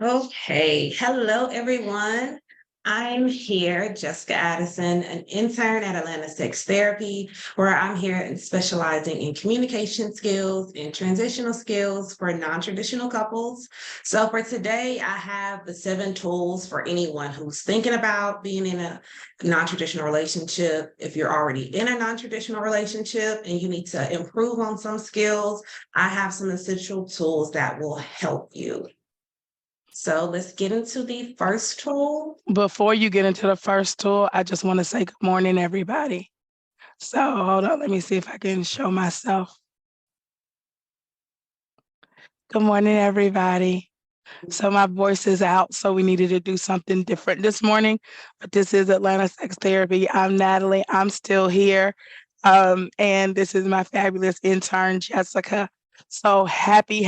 Okay, hello everyone. I'm here, Jessica Addison, an intern at Atlanta Sex Therapy, where I'm here and specializing in communication skills and transitional skills for non-traditional couples. So for today, I have the 7 tools for anyone who's thinking about being in a non-traditional relationship. If you're already in a non-traditional relationship and you need to improve on some skills, I have some essential tools that will help you. So let's get into the first tool. Before you get into the first tool, I just want to say good morning, everybody. So hold on, let me see if I can show myself. Good morning, everybody. So my voice is out, so we needed to do something different this morning. But this is Atlanta Sex Therapy. I'm Natalie. I'm still here. And this is my fabulous intern, Jessica. So happy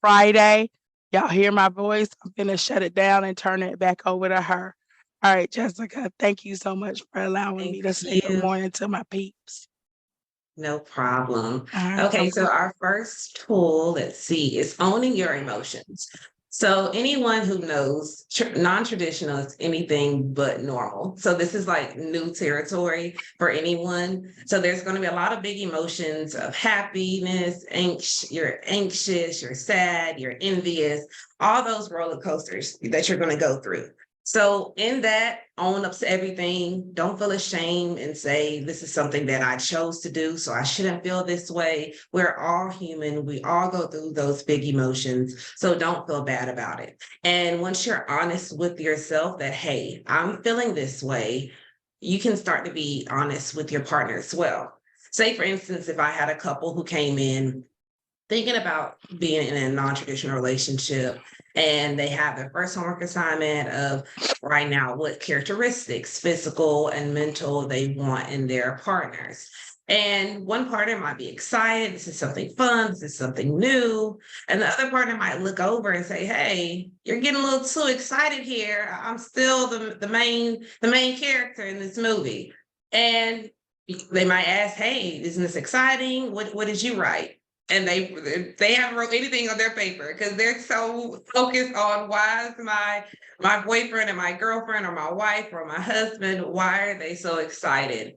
Friday. Y'all hear my voice? I'm gonna shut it down and turn it back over to her. All right, Jessica, thank you so much for allowing Thank me to say good you. morning to my peeps. No problem. All right, Okay, so our first tool, let's see, is owning your emotions. So anyone who knows non-traditional is anything but normal. So this is like new territory for anyone. So there's going to be a lot of big emotions of happiness, you're anxious, you're sad, you're envious, all those roller coasters that you're going to go through. So in that, own up to everything. Don't feel ashamed and say, this is something that I chose to do, so I shouldn't feel this way. We're all human. We all go through those big emotions. So don't feel bad about it. And once you're honest with yourself that, hey, I'm feeling this way, you can start to be honest with your partner as well. Say, for instance, if I had a couple who came in thinking about being in a non-traditional relationship and they have their first homework assignment of right now what characteristics, physical and mental, they want in their partners. And one partner might be excited, this is something fun, this is something new. And the other partner might look over and say, hey, you're getting a little too excited here. I'm still the main character in this movie. And they might ask, hey, isn't this exciting? What did you write? And they haven't wrote anything on their paper because they're so focused on why is my boyfriend and my girlfriend or my wife or my husband, why are they so excited?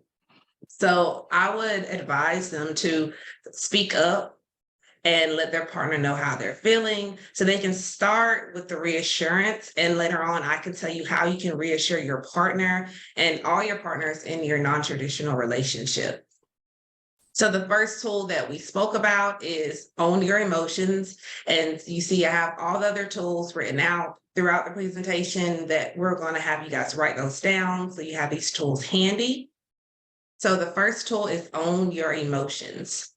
So I would advise them to speak up and let their partner know how they're feeling so they can start with the reassurance. And later on, I can tell you how you can reassure your partner and all your partners in your non-traditional relationship. So the first tool that we spoke about is own your emotions. And you see, I have all the other tools written out throughout the presentation that we're going to have you guys write those down. So you have these tools handy. So the first tool is own your emotions.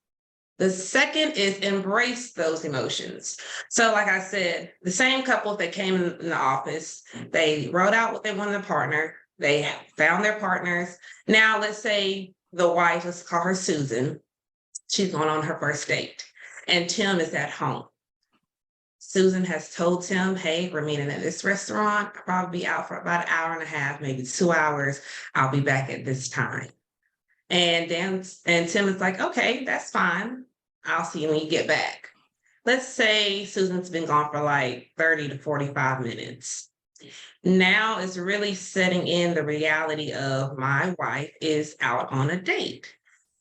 The second is embrace those emotions. So like I said, the same couple that came in the office, they wrote out what they wanted in a partner. They found their partners. Now let's say the wife, let's call her Susan. She's going on her first date and Tim is at home. Susan has told Tim, hey, we're meeting at this restaurant. I'll probably be out for about an hour and a half, maybe 2 hours. I'll be back at this time. And Tim is like, okay, that's fine. I'll see you when you get back. Let's say Susan's been gone for like 30 to 45 minutes. Now it's really setting in the reality of my wife is out on a date.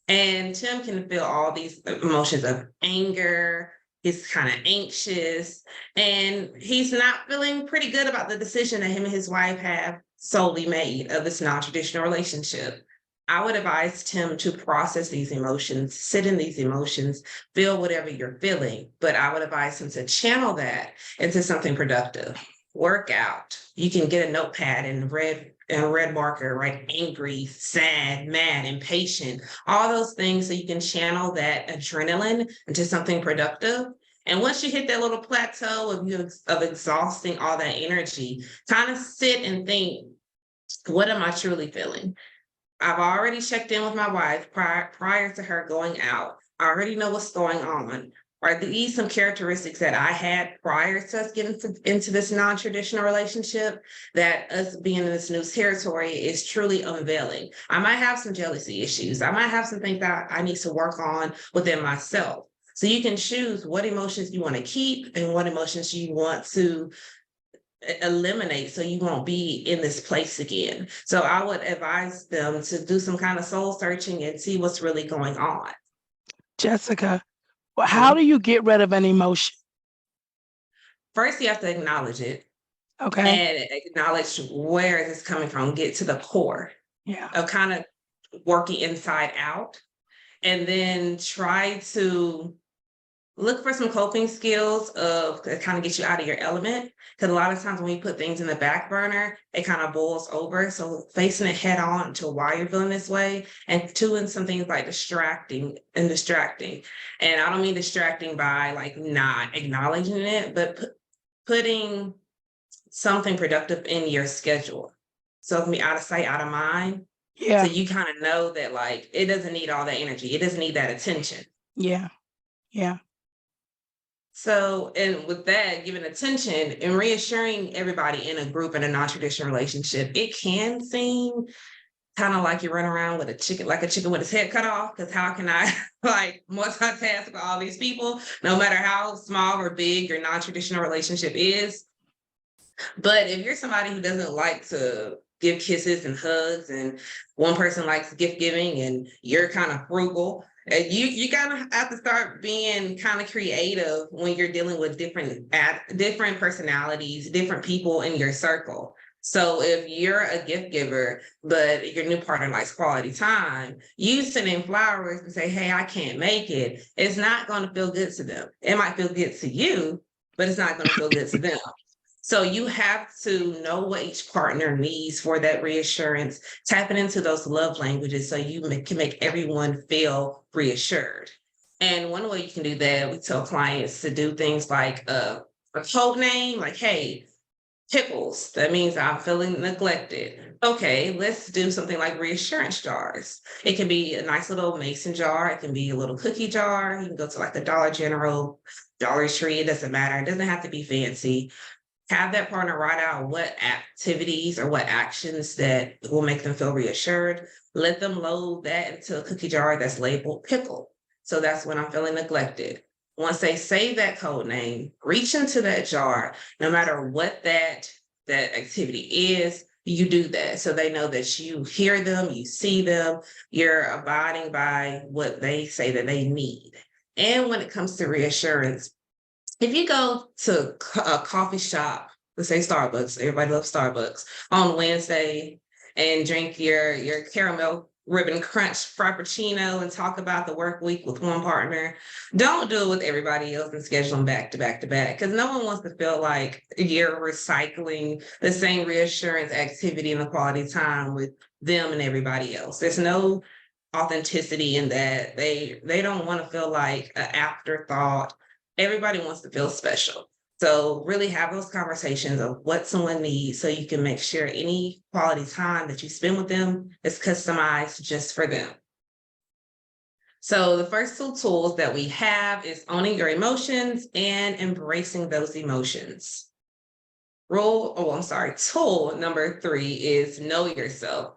And Tim can feel all these emotions of anger. He's kind of anxious and he's not feeling pretty good about the decision that him and his wife have solely made of this non-traditional relationship. I would advise Tim to process these emotions, sit in these emotions, feel whatever you're feeling, but I would advise him to channel that into something productive. Work out. You can get a notepad and red marker, write angry, sad, mad, impatient, all those things so you can channel that adrenaline into something productive. And once you hit that little plateau of exhausting all that energy, kind of sit and think, what am I truly feeling? I've already checked in with my wife prior to her going out. I already know what's going on. Are these some characteristics that I had prior to us getting into this non-traditional relationship that us being in this new territory is truly unveiling? I might have some jealousy issues. I might have some things that I need to work on within myself. So you can choose what emotions you want to keep and what emotions you want to eliminate so you won't be in this place again. So I would advise them to do some kind of soul searching and see what's really going on. Jessica, well, how do Mhm. you get rid of an emotion? First, you have to acknowledge it Okay. and acknowledge where it's coming from, get to the core Yeah. of kind of working inside out, and then try to look for some coping skills of that kind of get you out of your element. Because a lot of times when you put things in the back burner, it kind of boils over. So facing it head on to why you're feeling this way, and doing some things like distracting. And I don't mean distracting by like not acknowledging it, but putting something productive in your schedule. So it can be out of sight, out of mind. So Yeah. you kind of know that like it doesn't need all that energy. It doesn't need that attention. Yeah. Yeah. So, and with that, giving attention and reassuring everybody in a group in a non-traditional relationship, it can seem kind of like you run around with a chicken, like a chicken with its head cut off. Because how can I like multitask with all these people, no matter how small or big your non-traditional relationship is? But if you're somebody who doesn't like to give kisses and hugs, and one person likes gift giving, and you're kind of frugal, you kind of have to start being kind of creative when you're dealing with different personalities, different people in your circle. So if you're a gift giver, but your new partner likes quality time, you send in flowers and say, "Hey, I can't make it." It's not going to feel good to them. It might feel good to you, but it's not going to feel good to them. So you have to know what each partner needs for that reassurance, tapping into those love languages so you can make everyone feel reassured. And one way you can do that, we tell clients to do things like a code name, like, "Hey, Pickles, that means I'm feeling neglected." Okay, let's do something like reassurance jars. It can be a nice little mason jar. It can be a little cookie jar. You can go to like the Dollar General, Dollar Tree. It doesn't matter. It doesn't have to be fancy. Have that partner write out what activities or what actions that will make them feel reassured. Let them load that into a cookie jar that's labeled pickle. So that's when I'm feeling neglected. Once they say that code name, reach into that jar, no matter what that activity is, you do that. So they know that you hear them, you see them, you're abiding by what they say that they need. And when it comes to reassurance, if you go to a coffee shop, let's say Starbucks, everybody loves Starbucks, on Wednesday, and drink your caramel ribbon crunch frappuccino and talk about the work week with one partner, don't do it with everybody else and schedule them back to back to back, because no one wants to feel like you're recycling the same reassurance activity and the quality time with them and everybody else. There's no authenticity in that. They don't want to feel like an afterthought. Everybody wants to feel special. So really have those conversations of what someone needs so you can make sure any quality time that you spend with them is customized just for them. So the first two tools that we have is owning your emotions and embracing those emotions. Tool number 3 is know yourself.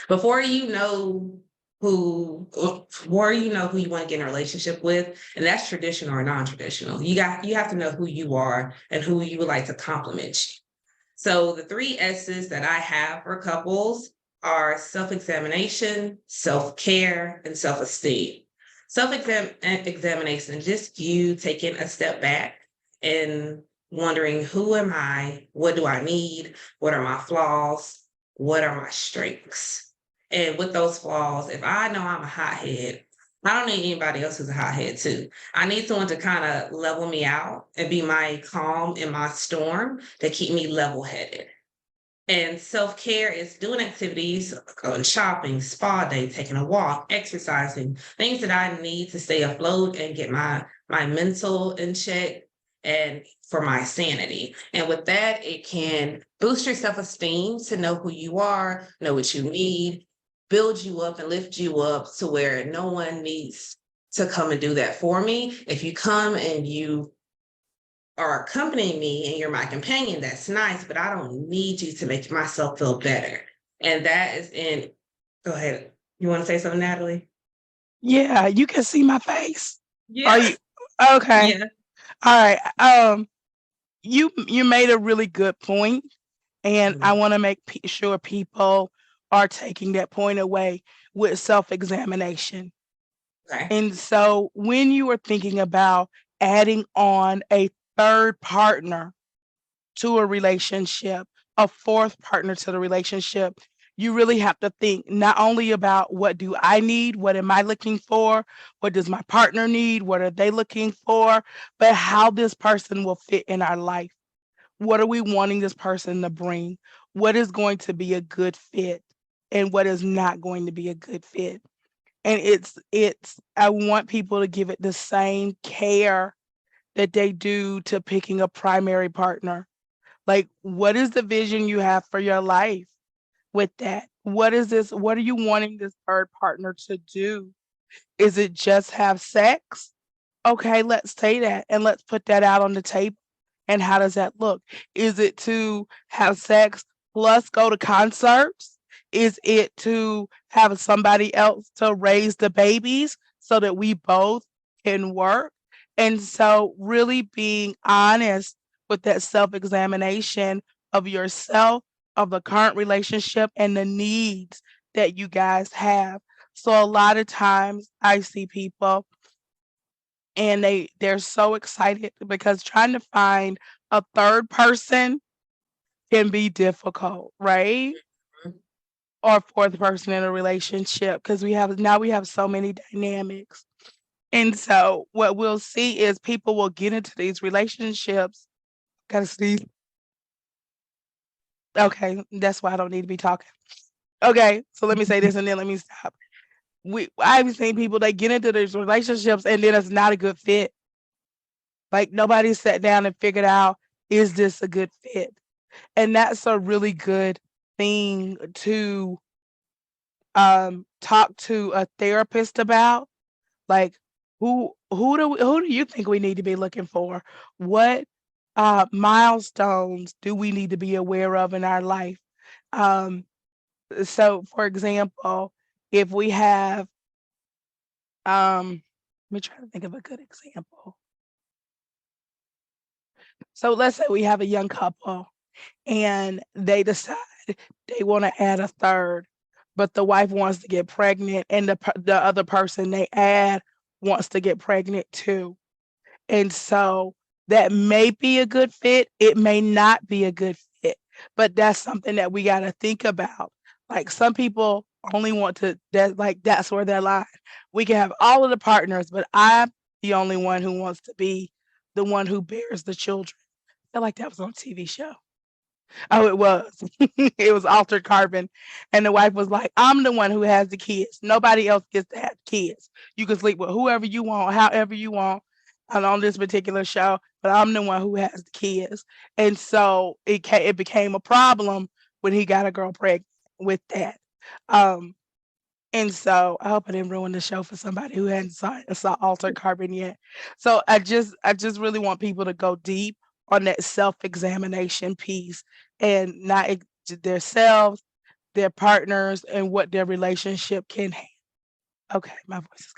Before you know before you know who you want to get in a relationship with, and that's traditional or non-traditional, you have to know who you are and who you would like to complement you. So the 3 S's that I have for couples are self-examination, self-care, and self-esteem. Self-examination, just you taking a step back and wondering, who am I? What do I need? What are my flaws? What are my strengths? And with those flaws, if I know I'm a hothead, I don't need anybody else who's a hothead too. I need someone to kind of level me out and be my calm in my storm to keep me level headed. And self care is doing activities, going shopping, spa day, taking a walk, exercising, things that I need to stay afloat and get my mental in check and for my sanity. And with that, it can boost your self esteem to know who you are, know what you need, build you up and lift you up to where no one needs to come and do that for me. If you come and you are accompanying me and you're my companion, that's nice, but I don't need you to make myself feel better. And that is in, go ahead. You want to say something, Natalie? Yeah, you can see my face. Are Yeah. you okay? Yeah. All right. you made a really good point, and I Mhm. want to make sure people are taking that point away with self-examination. Okay. And so when you are thinking about adding on a third partner to a relationship, a fourth partner to the relationship, you really have to think not only about what do I need, what am I looking for, what does my partner need, what are they looking for, but how this person will fit in our life. What are we wanting this person to bring? What is going to be a good fit and what is not going to be a good fit? And it's I want people to give it the same care that they do to picking a primary partner. Like, what is the vision you have for your life with that? What are you wanting this third partner to do? Is it just have sex? Okay, let's say that and let's put that out on the table. And how does that look? Is it to have sex plus go to concerts? Is it to have somebody else to raise the babies so that we both can work? And so, really being honest with that self examination of yourself, of the current relationship, and the needs that you guys have. So, a lot of times I see people and they're so excited because trying to find a third person can be difficult, right? Mhm. Or fourth person in a relationship because we have so many dynamics. And so what we'll see is people will get into these relationships. Gotta sneeze. Okay, that's why I don't need to be talking. Okay, so let me say this and then let me stop. I've seen people they get into these relationships and then it's not a good fit. Like nobody sat down and figured out, is this a good fit? And that's a really good thing to talk to a therapist about. Like who do you think we need to be looking for? What milestones do we need to be aware of in our life? Um, so for example, if we have let me try to think of a good example. So let's say we have a young couple and they decide they want to add a third, but the wife wants to get pregnant and the other person they add wants to get pregnant too. And so that may be a good fit, it may not be a good fit, but that's something that we got to think about. Like some people only want to that's where they're lying. We can have all of the partners, but I'm the only one who wants to be the one who bears the children. I feel like that was on a TV show. Oh, it was. It was Altered Carbon, and the wife was like, "I'm the one who has the kids. Nobody else gets to have kids. You can sleep with whoever you want, however you want, and on this particular show, but I'm the one who has the kids." And so it became a problem when he got a girl pregnant with that. Um, and so I hope I didn't ruin the show for somebody who hadn't saw Altered Carbon yet. So I just really want people to go deep on that self-examination piece and not themselves, their partners, and what their relationship can handle. Okay, my voice is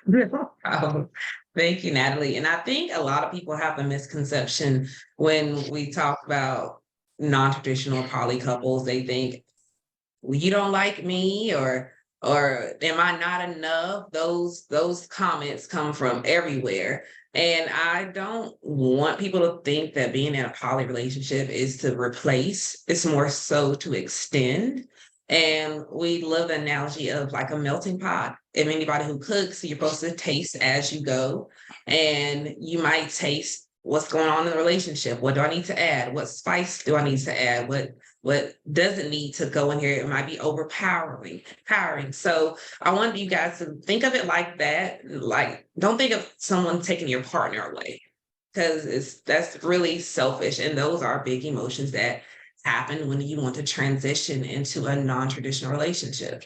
gone. Oh, thank you, Natalie. And I think a lot of people have a misconception when we talk about non-traditional poly couples. They think, well, you don't like me, or am I not enough? Those comments come from everywhere. And I don't want people to think that being in a poly relationship is to replace, it's more so to extend. And we love the analogy of like a melting pot. If anybody who cooks, you're supposed to taste as you go. And you might taste what's going on in the relationship. What do I need to add? What spice do I need to add? What doesn't need to go in here? It might be powering. So I want you guys to think of it like that. Like, don't think of someone taking your partner away, because that's really selfish. And those are big emotions that happen when you want to transition into a non-traditional relationship.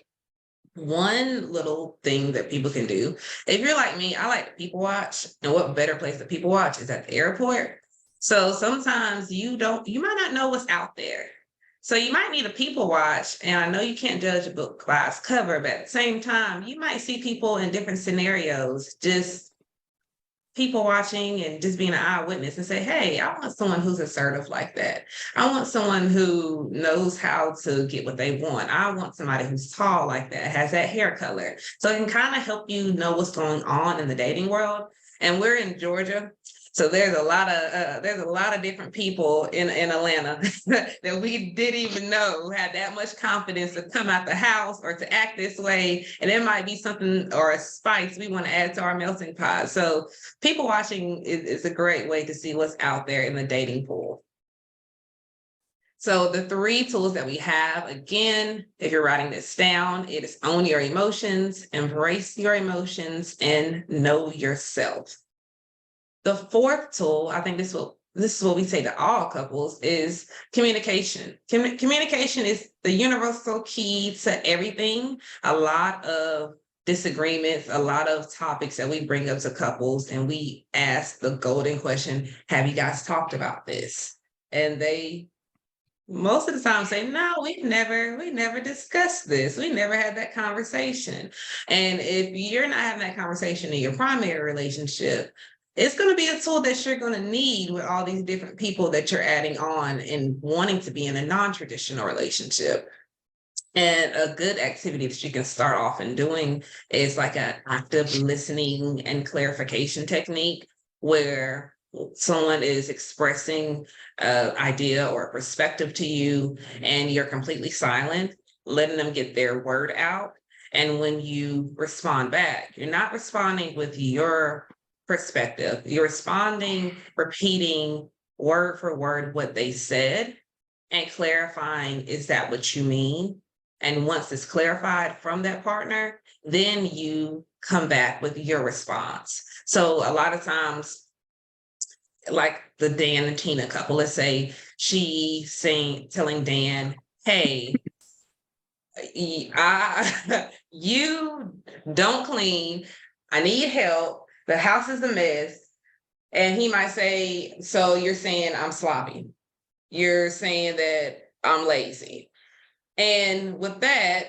One little thing that people can do, if you're like me, I like to people watch, and what better place to people watch is at the airport. So sometimes you might not know what's out there. So you might need a people watch, and I know you can't judge a book by its cover, but at the same time, you might see people in different scenarios just people watching and just being an eyewitness and say, hey, I want someone who's assertive like that. I want someone who knows how to get what they want. I want somebody who's tall like that, has that hair color. So it can kind of help you know what's going on in the dating world. And we're in Georgia. So there's a lot of different people in Atlanta that we didn't even know had that much confidence to come out the house or to act this way. And it might be something or a spice we want to add to our melting pot. So people watching is a great way to see what's out there in the dating pool. So the 3 tools that we have, again, if you're writing this down, it is own your emotions, embrace your emotions, and know yourself. The 4th tool, I think this is what we say to all couples, is communication. Communication is the universal key to everything. A lot of disagreements, a lot of topics that we bring up to couples, and we ask the golden question, have you guys talked about this? And they most of the time say, no, we never discussed this. We never had that conversation. And if you're not having that conversation in your primary relationship, it's going to be a tool that you're going to need with all these different people that you're adding on and wanting to be in a non-traditional relationship. And a good activity that you can start off in doing is like an active listening and clarification technique where someone is expressing an idea or a perspective to you and you're completely silent, letting them get their word out. And when you respond back, you're not responding with your perspective, you're responding, repeating word for word what they said and clarifying, is that what you mean? And once it's clarified from that partner, then you come back with your response. So a lot of times, like the Dan and Tina couple, let's say telling Dan, hey, you don't clean, I need help, the house is a mess. And he might say, so you're saying I'm sloppy. You're saying that I'm lazy. And with that,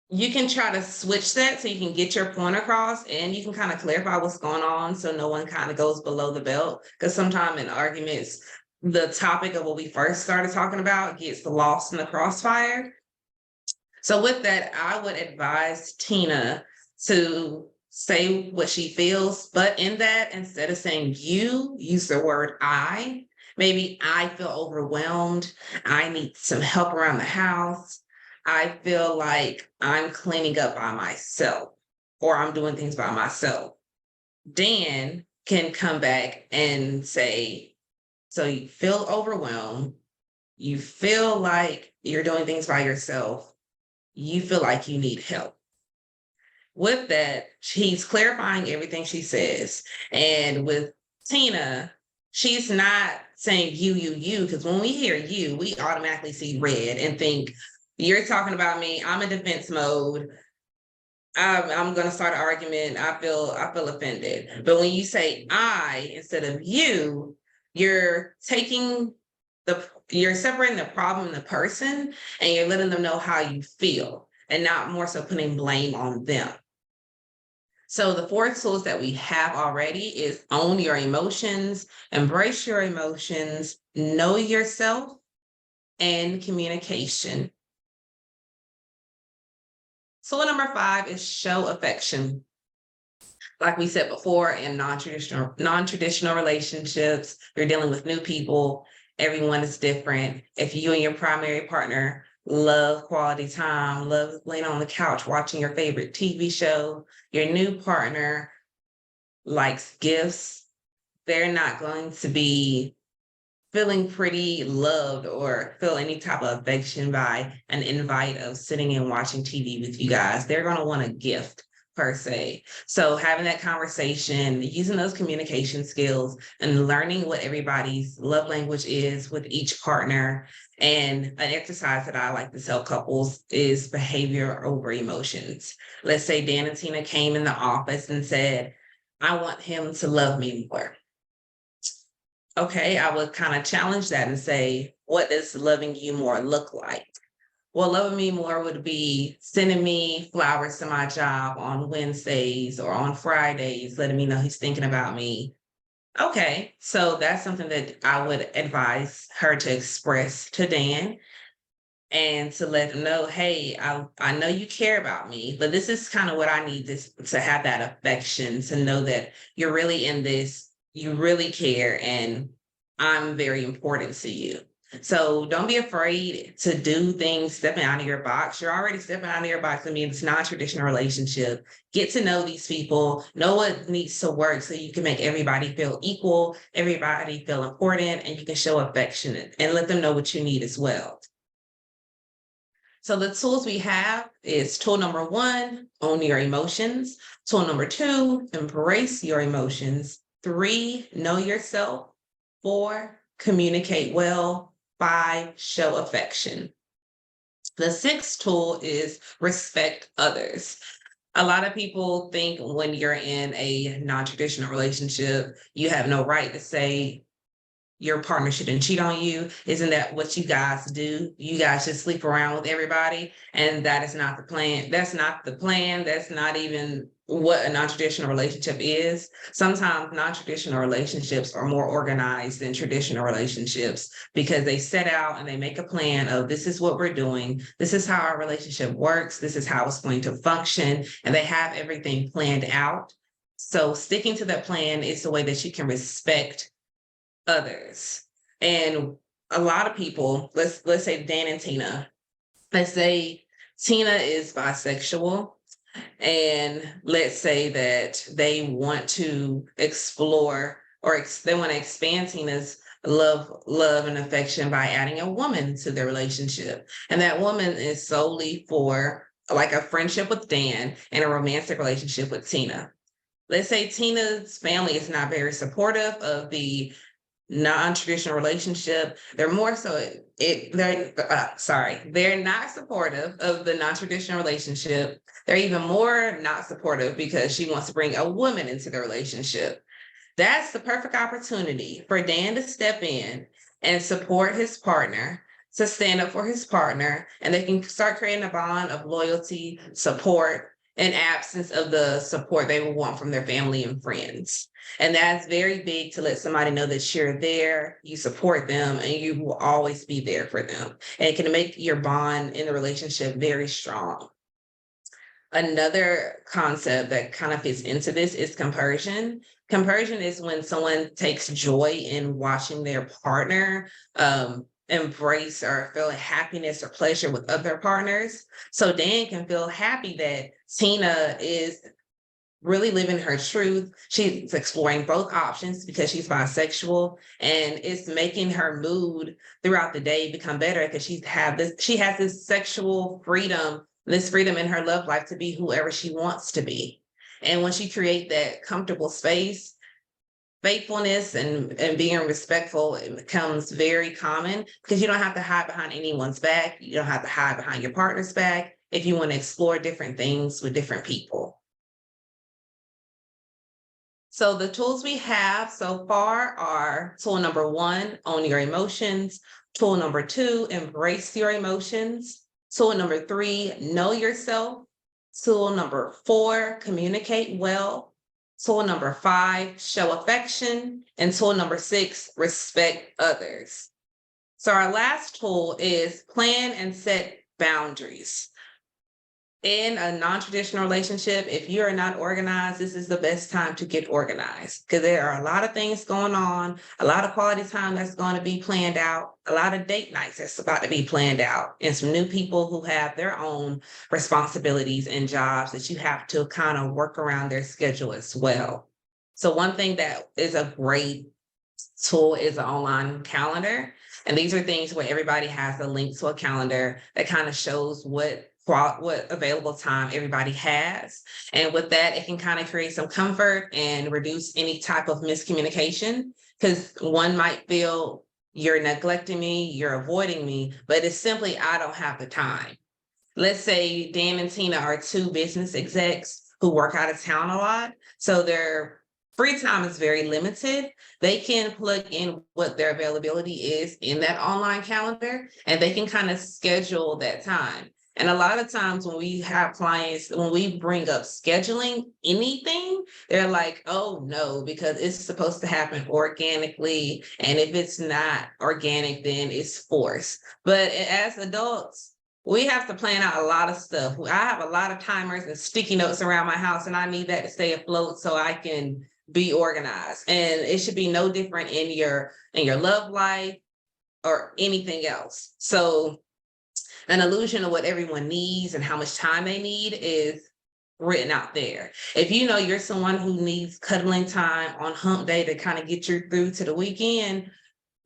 you can try to switch that so you can get your point across and you can kind of clarify what's going on so no one kind of goes below the belt. Because sometimes in arguments, the topic of what we first started talking about gets lost in the crossfire. So with that, I would advise Tina to say what she feels, but in that, instead of saying you, use the word I. Maybe I feel overwhelmed. I need some help around the house. I feel like I'm cleaning up by myself or I'm doing things by myself. Dan can come back and say, so you feel overwhelmed. You feel like you're doing things by yourself. You feel like you need help. With that, she's clarifying everything she says. And with Tina, she's not saying you, because when we hear you, we automatically see red and think, you're talking about me, I'm in defense mode. I'm going to start an argument. I feel offended. But when you say I instead of you, you're you're separating the problem and the person, and you're letting them know how you feel and not more so putting blame on them. So the 4 tools that we have already is own your emotions, embrace your emotions, know yourself, and communication. Tool number 5 is show affection. Like we said before, in non-traditional relationships, you're dealing with new people. Everyone is different. If you and your primary partner love quality time, love laying on the couch, watching your favorite TV show, your new partner likes gifts, they're not going to be feeling pretty loved or feel any type of affection by an invite of sitting and watching TV with you guys. They're going to want a gift per se. So having that conversation, using those communication skills and learning what everybody's love language is with each partner. And an exercise that I like to tell couples is behavior over emotions. Let's say Dan and Tina came in the office and said, I want him to love me more. Okay, I would kind of challenge that and say, what does loving you more look like? Well, loving me more would be sending me flowers to my job on Wednesdays or on Fridays, letting me know he's thinking about me. Okay, so that's something that I would advise her to express to Dan and to let them know, hey, I know you care about me, but this is kind of what I need this to have that affection, to know that you're really in this, you really care, and I'm very important to you. So don't be afraid to do things stepping out of your box. You're already stepping out of your box. I mean, it's non-traditional relationship. Get to know these people, know what needs to work so you can make everybody feel equal, everybody feel important, and you can show affection and let them know what you need as well. So the tools we have is tool number one, own your emotions. Tool number two, embrace your emotions. Three, know yourself. Four, communicate well. Five, show affection. The sixth tool is respect others. A lot of people think when you're in a non-traditional relationship, you have no right to say your partner shouldn't cheat on you. Isn't that what you guys do? You guys just sleep around with everybody. And that is not the plan. That's not the plan. That's not even what a non-traditional relationship is. Sometimes non-traditional relationships are more organized than traditional relationships because they set out and they make a plan of this is what we're doing. This is how our relationship works. This is how it's going to function. And they have everything planned out. So sticking to that plan is the way that you can respect others. And a lot of people, let's say Dan and Tina, let's say Tina is bisexual, and let's say that they want to explore or they want to expand Tina's love and affection by adding a woman to their relationship. And that woman is solely for like a friendship with Dan and a romantic relationship with Tina. Let's say Tina's family is not very supportive of the non-traditional relationship. They're more so they're not supportive of the non-traditional relationship. They're even more not supportive because she wants to bring a woman into the relationship. That's the perfect opportunity for Dan to step in and support his partner, to stand up for his partner, and they can start creating a bond of loyalty, support, in absence of the support they would want from their family and friends. And that's very big, to let somebody know that you're there, you support them, and you will always be there for them. And it can make your bond in the relationship very strong. Another concept that kind of fits into this is compersion. Compersion is when someone takes joy in watching their partner embrace or feel happiness or pleasure with other partners. So Dan can feel happy that Tina is really living her truth. She's exploring both options because she's bisexual, and it's making her mood throughout the day become better because she has this sexual freedom, this freedom in her love life to be whoever she wants to be. And when she create that comfortable space, faithfulness and being respectful, it becomes very common because you don't have to hide behind anyone's back. You don't have to hide behind your partner's back if you want to explore different things with different people. So the tools we have so far are tool number one, own your emotions. Tool number two, embrace your emotions. Tool number three, know yourself. Tool number four, communicate well. Tool number five, show affection. And tool number six, respect others. So our last tool is plan and set boundaries. In a non-traditional relationship, if you are not organized, this is the best time to get organized because there are a lot of things going on, a lot of quality time that's going to be planned out, a lot of date nights that's about to be planned out, and some new people who have their own responsibilities and jobs that you have to kind of work around their schedule as well. So one thing that is a great tool is an online calendar. And these are things where everybody has a link to a calendar that kind of shows what available time everybody has. And with that, it can kind of create some comfort and reduce any type of miscommunication because one might feel you're neglecting me, you're avoiding me, but it's simply, I don't have the time. Let's say Dan and Tina are two business execs who work out of town a lot. So they're free time is very limited, they can plug in what their availability is in that online calendar and they can kind of schedule that time. And a lot of times when we have clients, when we bring up scheduling anything, they're like, oh no, because it's supposed to happen organically. And if it's not organic, then it's forced. But as adults, we have to plan out a lot of stuff. I have a lot of timers and sticky notes around my house, and I need that to stay afloat so I can be organized. And it should be no different in your love life or anything else. So an illusion of what everyone needs and how much time they need is written out there. If you know you're someone who needs cuddling time on hump day to kind of get you through to the weekend,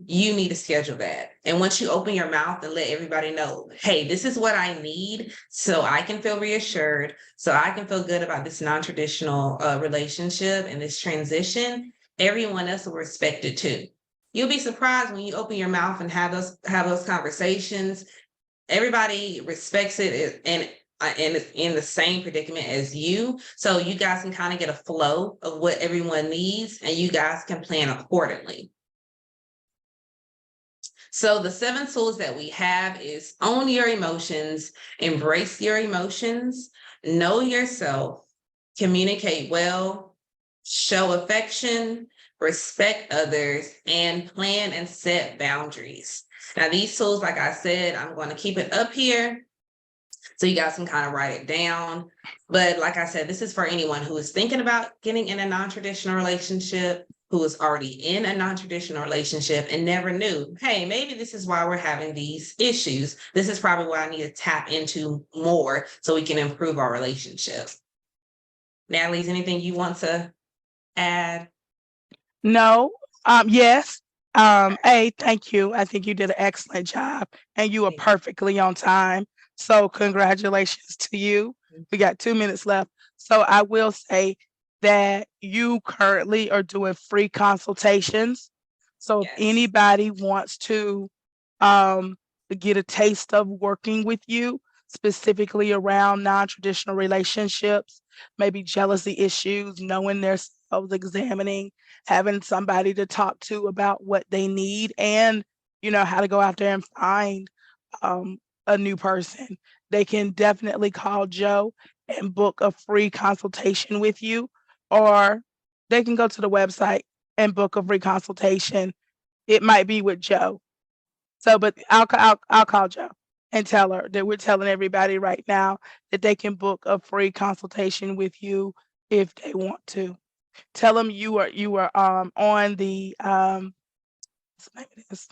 you need to schedule that. And once you open your mouth and let everybody know, hey, this is what I need so I can feel reassured, so I can feel good about this non-traditional relationship and this transition, everyone else will respect it too. You'll be surprised when you open your mouth and have those conversations. Everybody respects it and it's in the same predicament as you. So you guys can kind of get a flow of what everyone needs and you guys can plan accordingly. So the 7 tools that we have is own your emotions, embrace your emotions, know yourself, communicate well, show affection, respect others, and plan and set boundaries. Now, these tools, like I said, I'm going to keep it up here so you guys can kind of write it down. But like I said, this is for anyone who is thinking about getting in a non-traditional relationship, who is already in a non-traditional relationship and never knew, hey, maybe this is why we're having these issues. This is probably why I need to tap into more so we can improve our relationship. Natalie, is anything you want to add? No, yes. Thank you. I think you did an excellent job and you were perfectly on time. So congratulations to you. We got 2 minutes left. So I will say that you currently are doing free consultations. So if Yes. anybody wants to um get a taste of working with you, specifically around non-traditional relationships, maybe jealousy issues, knowing themselves, examining, having somebody to talk to about what they need and how to go out there and find a new person, they can definitely call Joe and book a free consultation with you, or they can go to the website and book a free consultation. It might be with Joe. So, but I'll call Joe and tell her that we're telling everybody right now that they can book a free consultation with you if they want to. Tell them you are on the what's the name of this?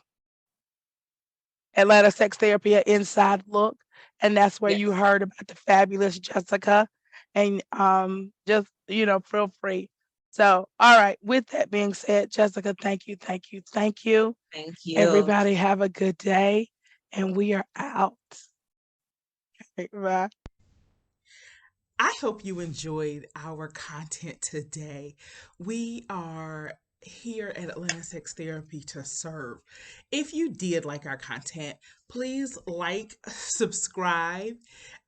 Atlanta Sex Therapy at Inside Look, and that's where you Yes. heard about the fabulous Jessica. And just feel free. So, all right. With that being said, Jessica, thank you, thank you, thank you. Thank you. Everybody have a good day, and we are out. Bye. I hope you enjoyed our content today. We are here at Atlanta Sex Therapy to serve. If you did like our content, please like, subscribe,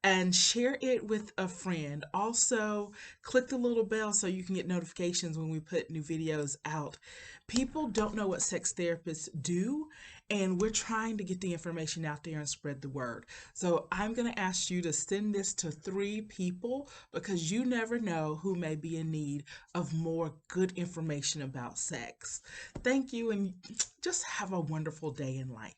and share it with a friend. Also, click the little bell so you can get notifications when we put new videos out. People don't know what sex therapists do, and we're trying to get the information out there and spread the word. So I'm going to ask you to send this to 3 people because you never know who may be in need of more good information about sex. Thank you, and just have a wonderful day in life.